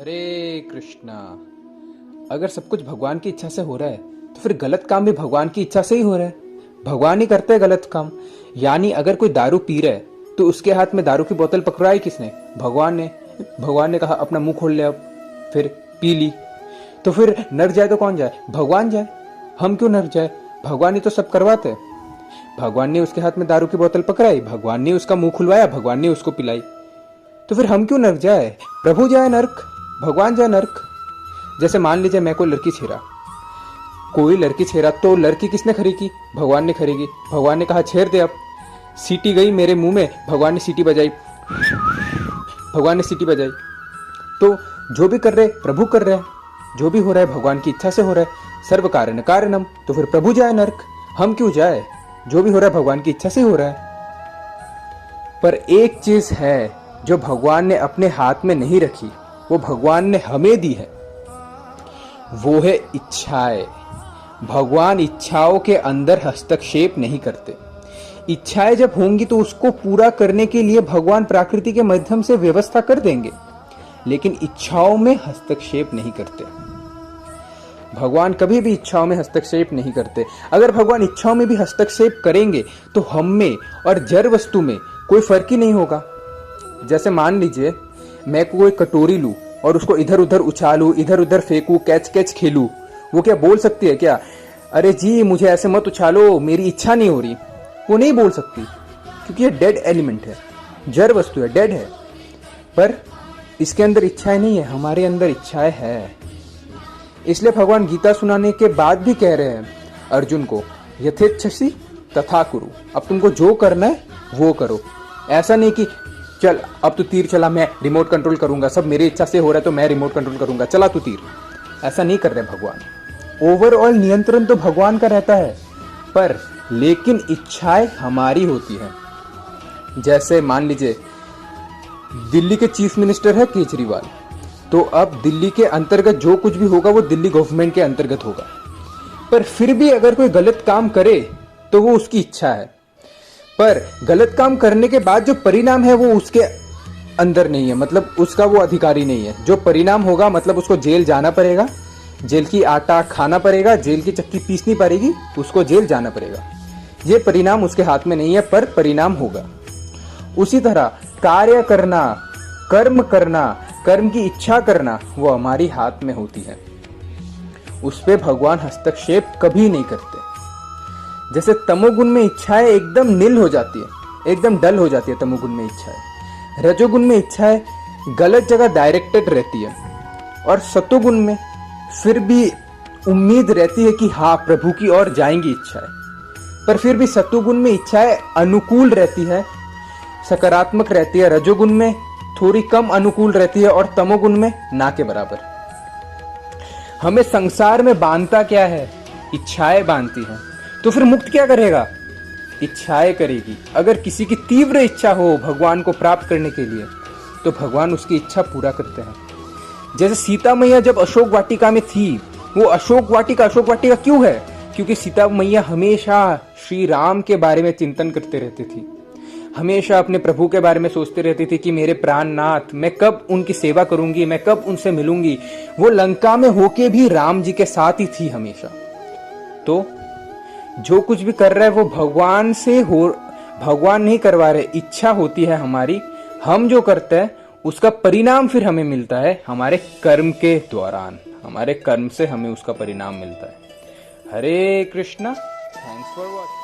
हरे कृष्णा। अगर सब कुछ भगवान की इच्छा से हो रहा है तो फिर गलत काम भी भगवान की इच्छा से ही हो रहा है। भगवान ही करते हैं गलत काम। यानी अगर कोई दारू पी रहा है तो उसके हाथ में दारू की बोतल पकड़ाई किसने? भगवान ने। भगवान ने कहा अपना मुंह खोल ले, अब फिर पी ली। तो फिर नर जाए तो कौन जाए? भगवान जाए। हम क्यों नर जाए? भगवान ही तो सब करवाते हैं। भगवान ने उसके हाथ में दारू की बोतल पकड़ाई, भगवान ने उसका मुंह खुलवाया, भगवान ने उसको पिलाई। तो फिर हम क्यों नरक जाए? प्रभु जाए नरक, भगवान जाए नरक। जैसे मान लीजिए मैं कोई लड़की छेड़ा, तो लड़की किसने खरीदी? भगवान ने खरीदी। भगवान ने कहा छेड़ दे। अब सीटी गई मेरे मुंह में, भगवान ने सीटी बजाई, तो जो भी कर रहे प्रभु कर रहे हैं, जो भी हो रहा है भगवान की इच्छा से हो रहा है। सर्व कारण कारणम। तो फिर प्रभु जाए नरक, हम क्यों जाए? जो भी हो रहा है भगवान की इच्छा से हो रहा है। पर एक चीज है जो भगवान ने अपने हाथ में नहीं रखी, वो भगवान ने हमें दी है, वो है इच्छाएं। भगवान इच्छाओं के अंदर हस्तक्षेप नहीं करते। इच्छाएं जब होंगी तो उसको पूरा करने के लिए भगवान प्रकृति के माध्यम से व्यवस्था कर देंगे, लेकिन इच्छाओं में हस्तक्षेप नहीं करते। भगवान कभी भी इच्छाओं में हस्तक्षेप नहीं करते। अगर भगवान इच्छाओं में भी हस्तक्षेप करेंगे तो हम में और जड़ वस्तु में कोई फर्क ही नहीं होगा। जैसे मान लीजिए मैं कोई कटोरी लूं और उसको इधर उधर उछालूं, इधर उधर फेंकूं, कैच खेलूं, वो क्या बोल सकती है क्या? अरे जी मुझे ऐसे मत उछालो, मेरी इच्छा नहीं हो रही। वो नहीं बोल सकती, क्योंकि ये डेड एलिमेंट है, जड़ वस्तु है, डेड है। पर इसके अंदर इच्छाएं नहीं है, हमारे अंदर इच्छाएं है। इसलिए भगवान गीता सुनाने के बाद भी कह रहे हैं अर्जुन को, यथेच्छसि तथा कुरु। अब तुमको जो करना है वो करो। ऐसा नहीं कि चल अब तू तीर चला, मैं रिमोट कंट्रोल करूंगा, सब मेरी इच्छा से हो रहा है तो मैं रिमोट कंट्रोल करूंगा, चला तू तीर। ऐसा नहीं कर रहे भगवान। ओवरऑल नियंत्रण तो भगवान का रहता है, पर लेकिन इच्छाएं हमारी होती है। जैसे मान लीजिए दिल्ली के चीफ मिनिस्टर है केजरीवाल, तो अब दिल्ली के अंतर्गत जो कुछ भी होगा वो दिल्ली गवर्नमेंट के अंतर्गत होगा। पर फिर भी अगर कोई गलत काम करे तो वो उसकी इच्छा है, पर गलत काम करने के बाद जो परिणाम है वो उसके अंदर नहीं है, मतलब उसका वो अधिकारी नहीं है। जो परिणाम होगा मतलब उसको जेल जाना पड़ेगा, जेल की आटा खाना पड़ेगा, जेल की चक्की पीसनी पड़ेगी, उसको जेल जाना पड़ेगा। ये परिणाम उसके हाथ में नहीं है, पर परिणाम होगा। उसी तरह कार्य करना, कर्म करना, कर्म की इच्छा करना, वो हमारी हाथ में होती है। उस पे भगवान हस्तक्षेप कभी नहीं करते। जैसे तमोगुण में इच्छाएं एकदम नील हो जाती है, एकदम डल हो जाती है तमोगुण में इच्छाएं। रजोगुण में इच्छाएं गलत जगह डायरेक्टेड रहती है, और सतोगुण में फिर भी उम्मीद रहती है कि हाँ प्रभु की ओर जाएंगी इच्छाएं। पर फिर भी सतोगुण में इच्छाएं अनुकूल रहती है, सकारात्मक रहती है। रजोगुण में थोड़ी कम अनुकूल रहती है, और तमोगुण में ना के बराबर। हमें संसार में बांधता क्या है? इच्छाएं बांधती हैं। तो फिर मुक्त क्या करेगा? इच्छाएं करेगी। अगर किसी की तीव्र इच्छा हो भगवान को प्राप्त करने के लिए, तो भगवान उसकी इच्छा पूरा करते हैं। जैसे सीता मैया जब अशोक वाटिका में थी, वो अशोक वाटिका क्यों है? क्योंकि सीता मैया हमेशा श्री राम के बारे में चिंतन करते रहती थी, हमेशा अपने प्रभु के बारे में सोचते रहती थी कि मेरे प्राणनाथ, मैं कब उनकी सेवा करूंगी, मैं कब उनसे मिलूंगी। वो लंका में होके भी राम जी के साथ ही थी हमेशा। तो जो कुछ भी कर रहा है वो भगवान से हो, भगवान नहीं करवा रहे, इच्छा होती है हमारी। हम जो करते हैं उसका परिणाम फिर हमें मिलता है हमारे कर्म के दौरान, हमारे कर्म से हमें उसका परिणाम मिलता है। Hare Krishna. Thanks for watching.